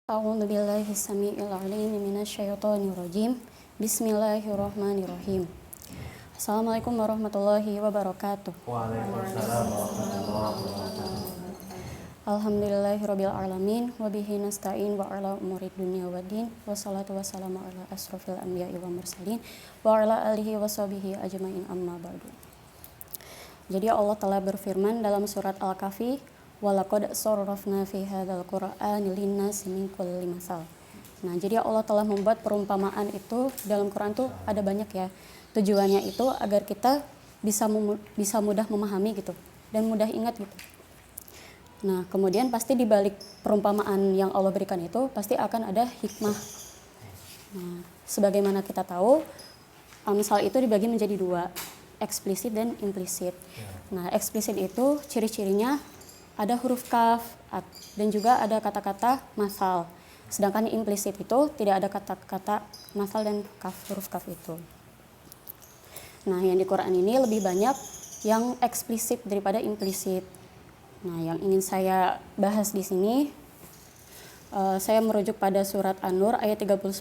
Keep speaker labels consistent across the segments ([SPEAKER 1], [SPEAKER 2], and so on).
[SPEAKER 1] A'udzu billahi samii'il 'aliim minasyaitonir rajim. Bismillahirrahmanirrahim. Assalamualaikum warahmatullahi wabarakatuh.
[SPEAKER 2] Waalaikumsalam warahmatullahi wabarakatuh.
[SPEAKER 1] Alhamdulillahirabbil alamin wa bihi nasta'in wa ala umuri dunya waddin. Wassalatu wassalamu ala asrofil anbiya'i wal mursalin wa ala alihi washabihi ajmain amma ba'du. Jadi Allah telah berfirman dalam surat Al-Kahfi, walaqad sarrafna fi hadzal qur'ani linnasi min kulli masal. Nah, jadi Allah telah membuat perumpamaan itu dalam Quran tuh ada banyak ya. Tujuannya itu agar kita bisa mudah memahami gitu dan mudah ingat gitu. Nah, kemudian pasti di balik perumpamaan yang Allah berikan itu pasti akan ada hikmah. Nah, sebagaimana kita tahu, Amsal itu dibagi menjadi dua, eksplisit dan implisit. Nah, eksplisit itu ciri-cirinya ada huruf kaf dan juga ada kata-kata masal. Sedangkan implisit itu tidak ada kata-kata masal dan huruf kaf itu. Nah, yang di Quran ini lebih banyak yang eksplisit daripada implisit. Nah, yang ingin saya bahas di sini, saya merujuk pada surat An-Nur ayat 39.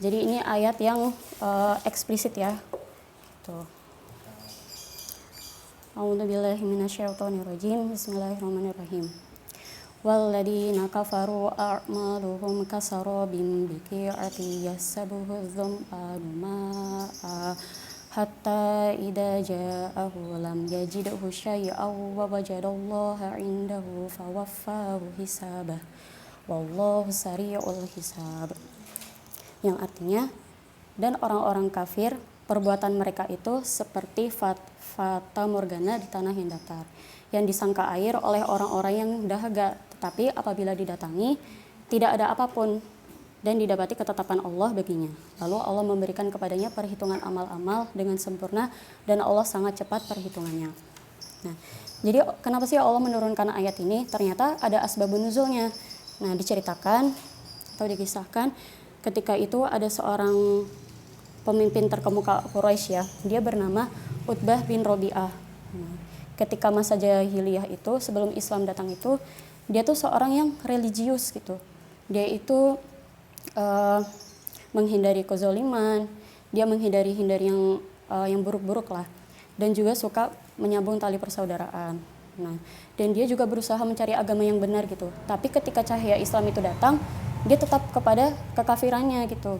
[SPEAKER 1] Jadi ini ayat yang eksplisit ya. Tuh. A'udzu billahi minasyaitonir rajim. Bismillahirrahmanirrahim. Walladzina kafaru a'maluhum kasarabim biqi'ati yasabuhu dzam'anu ma'a hatta idza ja'ahu lam yajidhu syai'aw wa wajadallaha 'indahu fawaffahu hisabah wallahu sari'ul hisab. Yang artinya, dan orang-orang kafir perbuatan mereka itu seperti fata morgana di tanah yang datar, yang disangka air oleh orang-orang yang dahaga, tetapi apabila didatangi tidak ada apapun dan didapati ketetapan Allah baginya. Lalu Allah memberikan kepadanya perhitungan amal-amal dengan sempurna dan Allah sangat cepat perhitungannya. Nah, jadi kenapa sih Allah menurunkan ayat ini? Ternyata ada asbabun nuzulnya. Nah, diceritakan atau dikisahkan ketika itu ada seorang pemimpin terkemuka Quraisy ya, dia bernama Utbah bin Rabi'ah. Ketika masa jahiliyah itu, sebelum Islam datang itu, dia tuh seorang yang religius gitu. Dia itu menghindari kezaliman, dia menghindari yang buruk-buruk lah, dan juga suka menyambung tali persaudaraan. Nah, dan dia juga berusaha mencari agama yang benar gitu. Tapi ketika cahaya Islam itu datang, dia tetap kepada kekafirannya gitu.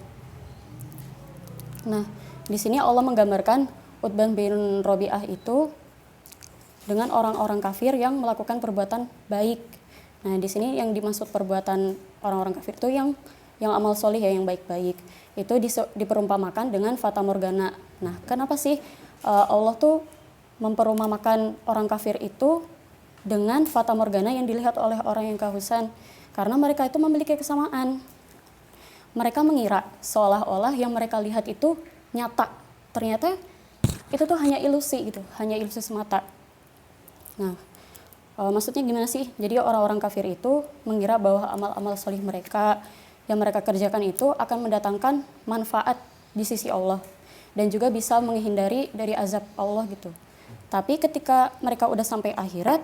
[SPEAKER 1] Nah, di sini Allah menggambarkan Utbah bin Rabi'ah itu dengan orang-orang kafir yang melakukan perbuatan baik. Nah, di sini yang dimaksud perbuatan orang-orang kafir itu yang amal solih ya, yang baik-baik. Itu diperumpamakan dengan fata morgana. Nah, kenapa sih Allah tuh memperumpamakan orang kafir itu dengan fata morgana yang dilihat oleh orang yang kehausan? Karena mereka itu memiliki kesamaan. Mereka mengira seolah-olah yang mereka lihat itu nyata. Ternyata itu tuh hanya ilusi gitu, hanya ilusi semata. Nah, maksudnya gimana sih? Jadi orang-orang kafir itu mengira bahwa amal-amal solih mereka yang mereka kerjakan itu akan mendatangkan manfaat di sisi Allah dan juga bisa menghindari dari azab Allah gitu. Tapi ketika mereka udah sampai akhirat,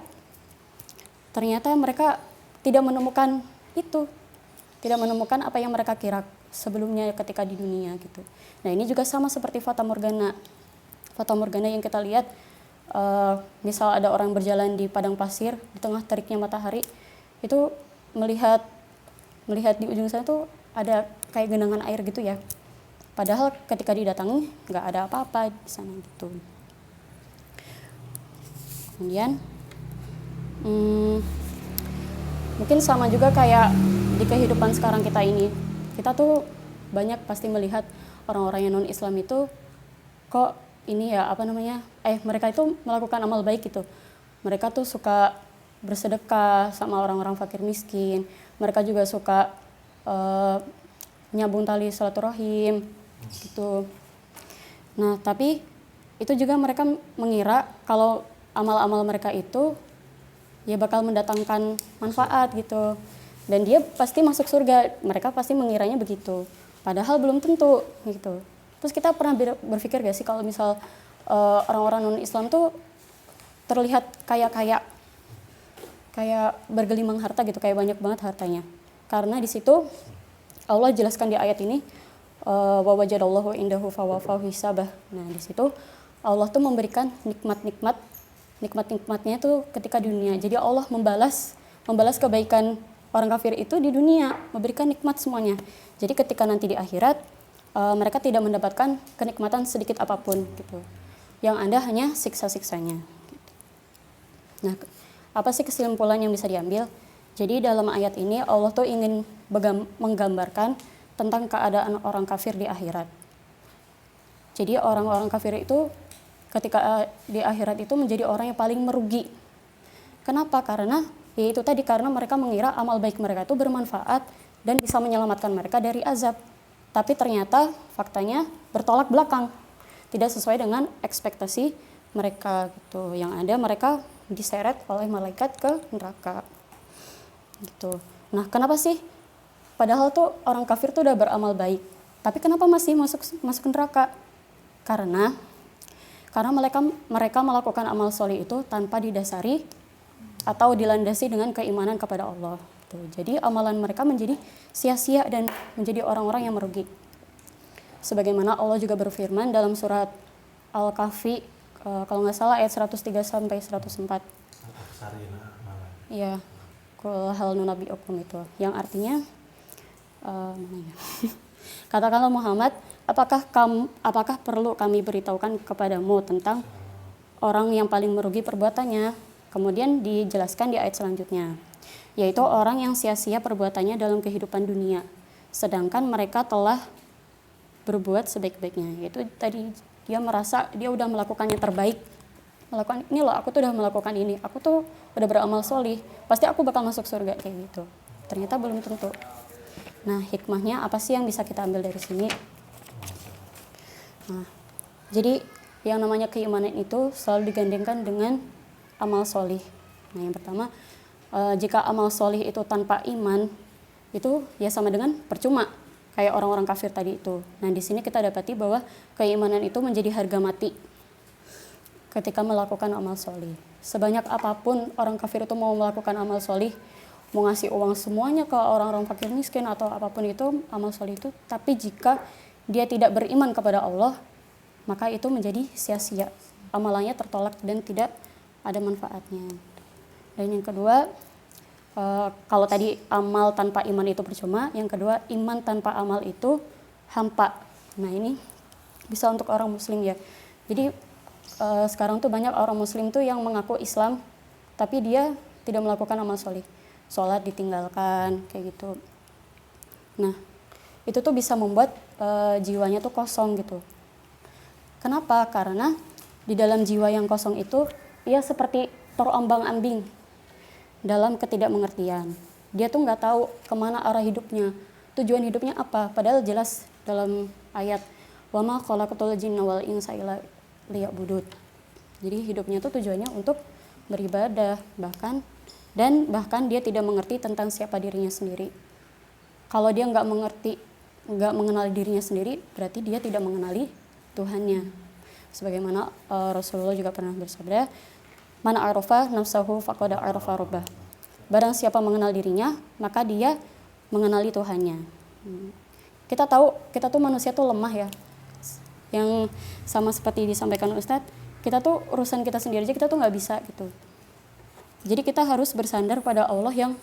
[SPEAKER 1] ternyata mereka tidak menemukan itu. Tidak menemukan apa yang mereka kira sebelumnya ketika di dunia gitu. Nah, ini juga sama seperti fata morgana. Fata morgana yang kita lihat, misal ada orang berjalan di padang pasir di tengah teriknya matahari, itu melihat di ujung sana tuh ada kayak genangan air gitu ya. Padahal ketika didatangi nggak ada apa-apa di sana gitu. Kemudian mungkin sama juga kayak di kehidupan sekarang kita ini. Kita tuh banyak pasti melihat orang-orang yang non-Islam itu kok ini ya mereka itu melakukan amal baik gitu. Mereka tuh suka bersedekah sama orang-orang fakir miskin. Mereka juga suka menyambung tali silaturahim gitu. Nah, tapi itu juga mereka mengira kalau amal-amal mereka itu ya bakal mendatangkan manfaat gitu. Dan dia pasti masuk surga, mereka pasti mengiranya begitu. Padahal belum tentu gitu. Terus kita pernah berpikir gak sih kalau misal orang-orang non-Islam tuh terlihat kayak bergelimang harta gitu, kayak banyak banget hartanya. Karena di situ Allah jelaskan di ayat ini wa wajadallahu indahu fawafahu hisabah. Nah, di situ Allah tuh memberikan nikmat-nikmatnya tuh ketika di dunia. Jadi Allah membalas kebaikan orang kafir itu di dunia, memberikan nikmat semuanya. Jadi ketika nanti di akhirat mereka tidak mendapatkan kenikmatan sedikit apapun gitu. Yang ada hanya siksa-siksanya. Nah, apa sih kesimpulan yang bisa diambil? Jadi dalam ayat ini Allah tuh ingin menggambarkan tentang keadaan orang kafir di akhirat. Jadi orang-orang kafir itu ketika di akhirat itu menjadi orang yang paling merugi. Kenapa? Karena yaitu tadi karena mereka mengira amal baik mereka itu bermanfaat dan bisa menyelamatkan mereka dari azab. Tapi ternyata faktanya bertolak belakang. Tidak sesuai dengan ekspektasi mereka gitu. Yang ada mereka diseret oleh malaikat ke neraka. Gitu. Nah, kenapa sih? Padahal tuh orang kafir tuh udah beramal baik, tapi kenapa masih masuk neraka? Karena mereka melakukan amal soleh itu tanpa didasari atau dilandasi dengan keimanan kepada Allah. Tuh. Jadi amalan mereka menjadi sia-sia dan menjadi orang-orang yang merugi. Sebagaimana Allah juga berfirman dalam surat Al-Kahfi, kalau nggak salah ayat 103 sampai 104. Iya. Qul hal nunabbi'ukum itu, yang artinya katakanlah Muhammad, apakah perlu kami beritahukan kepadamu tentang orang yang paling merugi perbuatannya? Kemudian dijelaskan di ayat selanjutnya, yaitu orang yang sia-sia perbuatannya dalam kehidupan dunia, sedangkan mereka telah berbuat sebaik-baiknya. Yaitu tadi dia merasa dia udah melakukan yang terbaik, ini loh aku tuh udah melakukan ini, aku tuh udah beramal solih, pasti aku bakal masuk surga kayak gitu. Ternyata belum tentu. Nah, hikmahnya apa sih yang bisa kita ambil dari sini? Nah, jadi yang namanya keimanan itu selalu digandengkan dengan amal solih. Nah, yang pertama, jika amal solih itu tanpa iman, itu ya sama dengan percuma, kayak orang-orang kafir tadi itu. Nah, di sini kita dapati bahwa keimanan itu menjadi harga mati ketika melakukan amal solih. Sebanyak apapun orang kafir itu mau melakukan amal solih, mau ngasih uang semuanya ke orang-orang fakir miskin atau apapun itu amal solih itu, tapi jika dia tidak beriman kepada Allah, maka itu menjadi sia-sia, amalannya tertolak dan tidak ada manfaatnya. Dan yang kedua, kalau tadi amal tanpa iman itu percuma, yang kedua iman tanpa amal itu hampa. Nah, ini bisa untuk orang muslim ya. Jadi sekarang tuh banyak orang muslim tuh yang mengaku Islam tapi dia tidak melakukan amal solih, sholat ditinggalkan kayak gitu. Nah, itu tuh bisa membuat jiwanya tuh kosong gitu. Kenapa? Karena di dalam jiwa yang kosong itu ia seperti terombang-ambing dalam ketidakmengertian. Dia tuh nggak tahu kemana arah hidupnya, tujuan hidupnya apa. Padahal jelas dalam ayat wa ma khalaqatul jinna wal insa illa liya'budun. Jadi hidupnya tuh tujuannya untuk beribadah, bahkan dia tidak mengerti tentang siapa dirinya sendiri. Kalau dia nggak mengenali dirinya sendiri, berarti dia tidak mengenali Tuhannya. Sebagaimana Rasulullah juga pernah bersabda, man arafa nafsahu faqad arafa rabbah. Barang siapa mengenal dirinya, maka dia mengenali Tuhannya. Kita tahu kita tuh manusia tuh lemah ya. Yang sama seperti disampaikan Ustadz, kita tuh urusan kita sendiri aja kita tuh nggak bisa gitu. Jadi kita harus bersandar pada Allah yang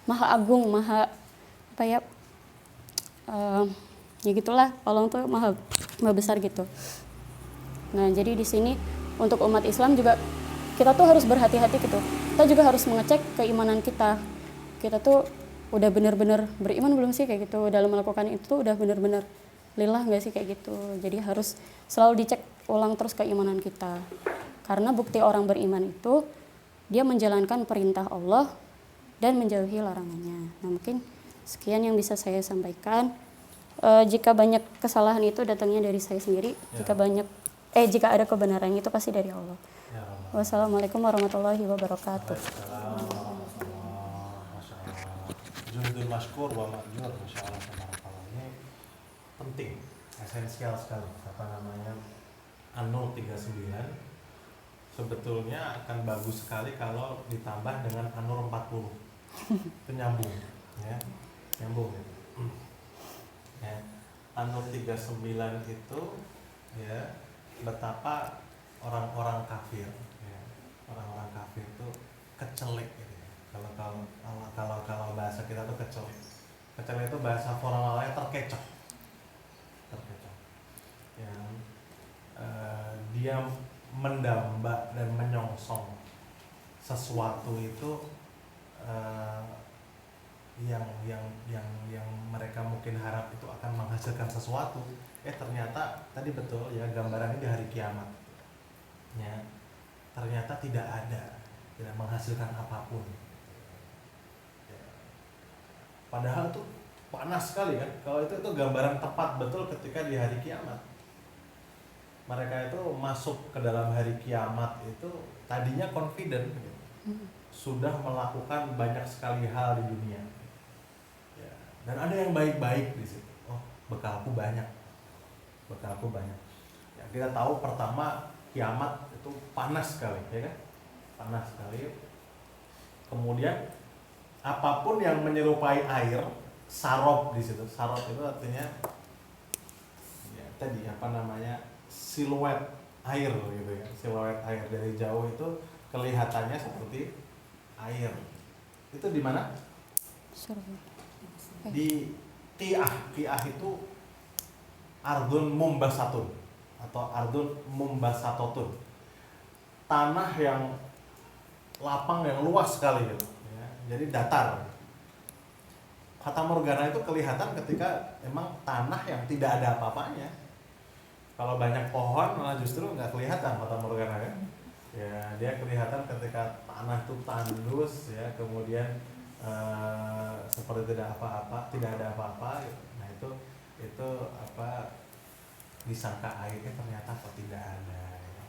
[SPEAKER 1] maha agung, maha apa ya, ya gitulah, Allah tuh maha besar gitu. Nah, jadi di sini untuk umat Islam juga kita tuh harus berhati-hati gitu. Kita juga harus mengecek keimanan kita. Kita tuh udah benar-benar beriman belum sih kayak gitu, dalam melakukan itu tuh udah benar-benar lillah nggak sih kayak gitu. Jadi harus selalu dicek ulang terus keimanan kita. Karena bukti orang beriman itu dia menjalankan perintah Allah dan menjauhi larangannya. Nah, mungkin sekian yang bisa saya sampaikan. Jika banyak kesalahan itu datangnya dari saya sendiri. Ya. Jika ada kebenaran itu pasti dari Allah. Ya, wassalamualaikum warahmatullahi wabarakatuh.
[SPEAKER 2] Juhudul masykur wa ma'jur, Masya Allah, ini penting, esensial sekali. An-Nur 39 sebetulnya akan bagus sekali kalau ditambah dengan An-Nur 40. Itu nyambung ya. nyambung gitu. Ya, An-Nur 39 itu ya betapa orang-orang kafir ya, orang-orang kafir itu kecelik gitu ya. Kalau bahasa kita tuh kecelik. Kecelik itu bahasa formalnya terkecoh. Yang dia mendamba dan menyongsong sesuatu itu yang mereka mungkin harap itu akan menghasilkan sesuatu. Ternyata tadi betul ya, gambarannya di hari kiamat. Ya, ternyata tidak menghasilkan apapun. Ya. Padahal itu panas sekali kan. Kalau itu gambaran tepat betul ketika di hari kiamat. Mereka itu masuk ke dalam hari kiamat itu tadinya confident gitu. Sudah melakukan banyak sekali hal di dunia. Ya. Dan ada yang baik-baik di situ. Oh, bekalku banyak. Ya, kita tahu pertama kiamat itu panas sekali, ya kan? Panas sekali. Kemudian apapun yang menyerupai air, sarop di situ. Sarop itu artinya ya tadi apa namanya? Siluet air gitu ya. Siluet air dari jauh itu kelihatannya seperti air. Itu di mana? Di Ti'ah. Ti'ah itu Ardun Mumbasatun atau Ardun Mumbasatotun. Tanah yang lapang, yang luas sekali gitu ya. Jadi datar. Fata Morgana itu kelihatan ketika emang tanah yang tidak ada apa-apanya. Kalau banyak pohon malah justru nggak kelihatan Fata Morgana kan. Ya, dia kelihatan ketika tanah itu tandus ya, kemudian seperti tidak ada apa-apa gitu. Nah, itu apa disangka airnya ternyata kok tidak ada ya.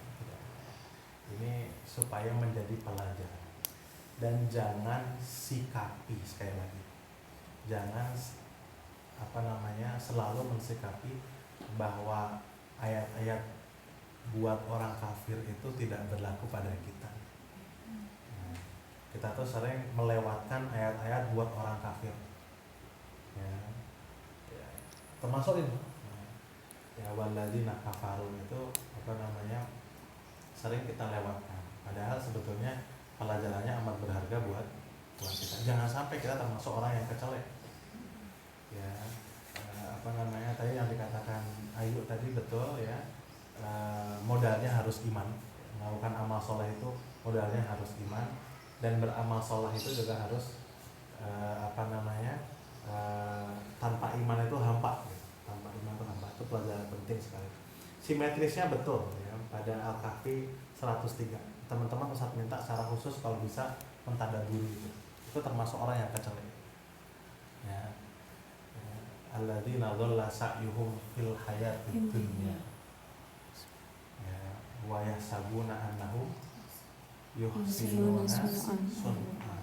[SPEAKER 2] Ini supaya menjadi pelajaran. Dan jangan sikapi, sekali lagi. Jangan selalu mensikapi bahwa ayat-ayat buat orang kafir itu tidak berlaku pada kita. Nah, kita tuh sering melewatkan ayat-ayat buat orang kafir. Ya, termasuk ini. Ya, walladzina kafaru itu sering kita lewatkan. Padahal sebetulnya pelajarannya amat berharga buat kita. Jangan sampai kita termasuk orang yang kecelek. Ya, tadi yang dikatakan Ayu tadi betul ya. Modalnya harus iman. Melakukan amal soleh itu modalnya harus iman, dan beramal soleh itu juga harus tanpa iman itu hampa. Tanpa iman itu hampa. Itu pelajaran penting sekali. Simetrisnya betul ya, pada Al-Kahfi 103. Teman-teman Ustaz minta secara khusus kalau bisa mentadaburi itu. Itu termasuk orang yang kecelek. Ya. Alladzina dhalla sa'yuhum fil hayatid dunya. Ya, wa yahsabuna annahum yuhsinuna sun'a.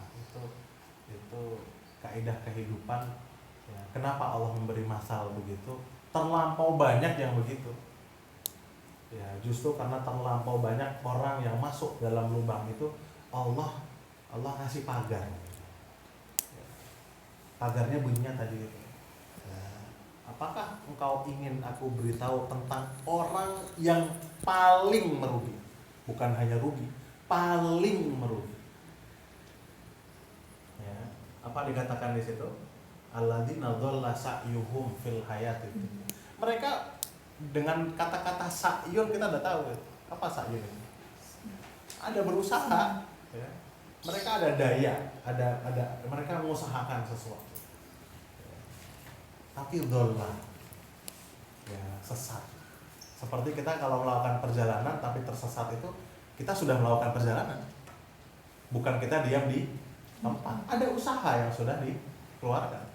[SPEAKER 2] Itu kaidah kehidupan. Ya, kenapa Allah memberi masal begitu? Terlampau banyak yang begitu. Ya, justru karena terlampau banyak orang yang masuk dalam lubang itu, Allah ngasih pagar. Ya, pagarnya bunyinya tadi itu. Ya, apakah engkau ingin aku beritahu tentang orang yang paling merugi? Bukan hanya rugi, paling merugi. Ya, apa dikatakan di situ? Alladzina dhalla sa'yuhum fil hayatid dunya. Mereka dengan kata-kata sa'yun kita udah tahu apa sa'yun ini. Ada berusaha, ya. Mereka ada daya, ada mereka mengusahakan sesuatu. Ya. Tapi dhalla, ya, sesat. Seperti kita kalau melakukan perjalanan tapi tersesat itu, kita sudah melakukan perjalanan. Bukan kita diam di tempat. Ada usaha yang sudah dikeluarkan.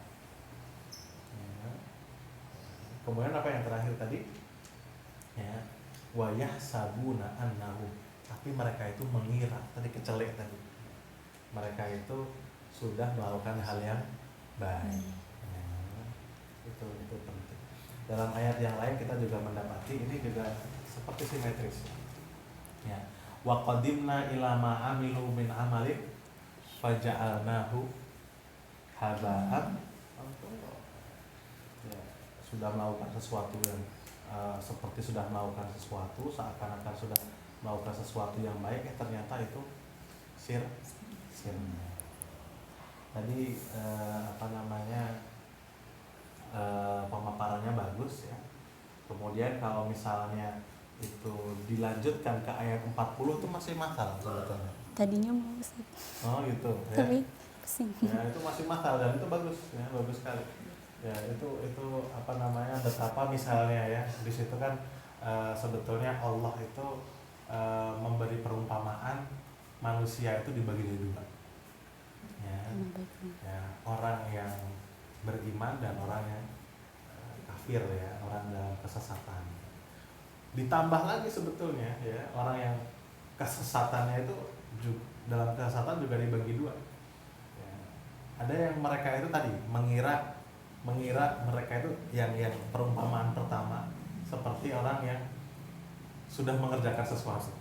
[SPEAKER 2] Kemudian apa yang terakhir tadi? Ya, wa yahsabuna annahum, tapi mereka itu mengira, tadi kecelek tadi. Mereka itu sudah melakukan hal yang baik. Ya, itu penting. Dalam ayat yang lain kita juga mendapati ini juga seperti simetris. Ya, wa qadimna ila ma amilu min amalin faja'alnahu haba'an setan itu ya sudah melakukan sesuatu yang seperti sudah melakukan sesuatu, seakan-akan sudah melakukan sesuatu yang baik, ternyata itu sirna. Tadi pemaparannya bagus ya. Kemudian kalau misalnya itu dilanjutkan ke ayat 40 itu masih masalah sebetulnya.
[SPEAKER 1] Tadinya mau Ustaz,
[SPEAKER 2] Oh gitu ya.
[SPEAKER 1] tapi pusing.
[SPEAKER 2] Ya itu masih masalah dan itu bagus ya, bagus sekali. Ya itu betapa misalnya ya di situ kan sebetulnya Allah itu memberi perumpamaan manusia itu dibagi jadi dua. Ya, orang yang beriman dan orang yang kafir ya, orang dalam kesesatan. Ditambah lagi sebetulnya ya, orang yang kesesatannya itu dalam kesesatan juga dibagi dua. Ya, ada yang mereka itu tadi mengira mereka itu yang perumpamaan pertama seperti orang yang sudah mengerjakan sesuatu,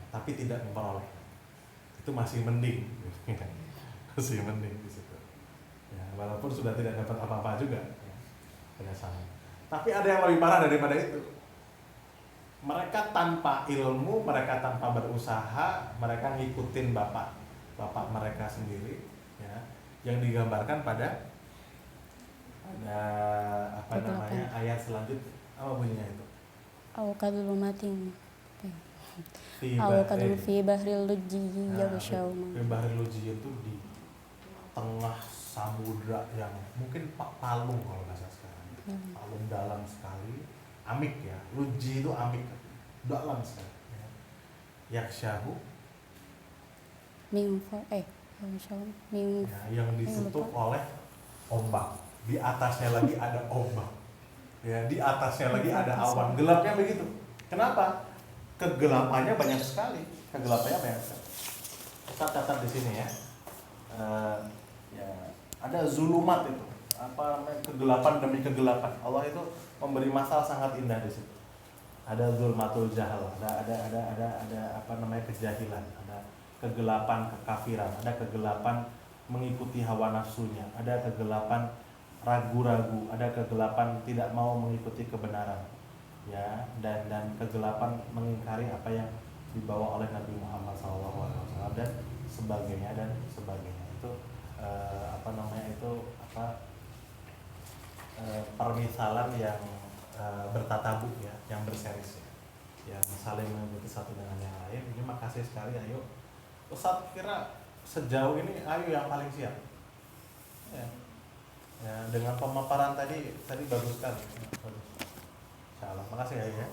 [SPEAKER 2] tapi tidak memperoleh. Itu masih mending. Masih mending di situ. Ya, walaupun sudah tidak dapat apa-apa juga ya, penyesalan. Tapi ada yang lebih parah daripada itu. Mereka tanpa ilmu, mereka tanpa berusaha, mereka ngikutin bapak mereka sendiri ya, yang digambarkan pada ayat selanjutnya. Apa bunyinya itu?
[SPEAKER 1] Au kadulumatin.
[SPEAKER 2] Fi
[SPEAKER 1] Au
[SPEAKER 2] bahri.
[SPEAKER 1] kadul fi bahril lujji
[SPEAKER 2] Fi
[SPEAKER 1] yaghshawma.
[SPEAKER 2] bahril lujji itu di tengah samudra yang mungkin palung kalau bahasa sekarang. Palung dalam sekali, amik ya. Lujji itu amik, dalam sekali. Ya. Yakshahu
[SPEAKER 1] yaghshawma min
[SPEAKER 2] ya, yang ditutup oleh ombak. Di atasnya lagi ada ombak. Ya, di atasnya lagi ada awan. Gelapnya begitu. Kenapa? Kegelapannya banyak sekali. Kita catat di sini ya. Ya, ada zulumat itu. Kegelapan demi kegelapan. Allah itu memberi masalah sangat indah di situ. Ada zulmatul jahal, ada kejahilan, ada kegelapan kekafiran, ada kegelapan mengikuti hawa nafsunya, ada kegelapan ragu-ragu, ada kegelapan tidak mau mengikuti kebenaran, ya, dan kegelapan mengingkari apa yang dibawa oleh Nabi Muhammad SAW dan sebagainya. Itu permisalan yang bertatabuk ya, yang berseris ya, yang saling mengikuti satu dengan yang lain. Ini makasih sekali. Ayo Ustaz, kira sejauh ini Ayu yang paling siap ya, dengan pemaparan tadi bagus sekali. Bagus. Insyaallah. Makasih Ayu ya.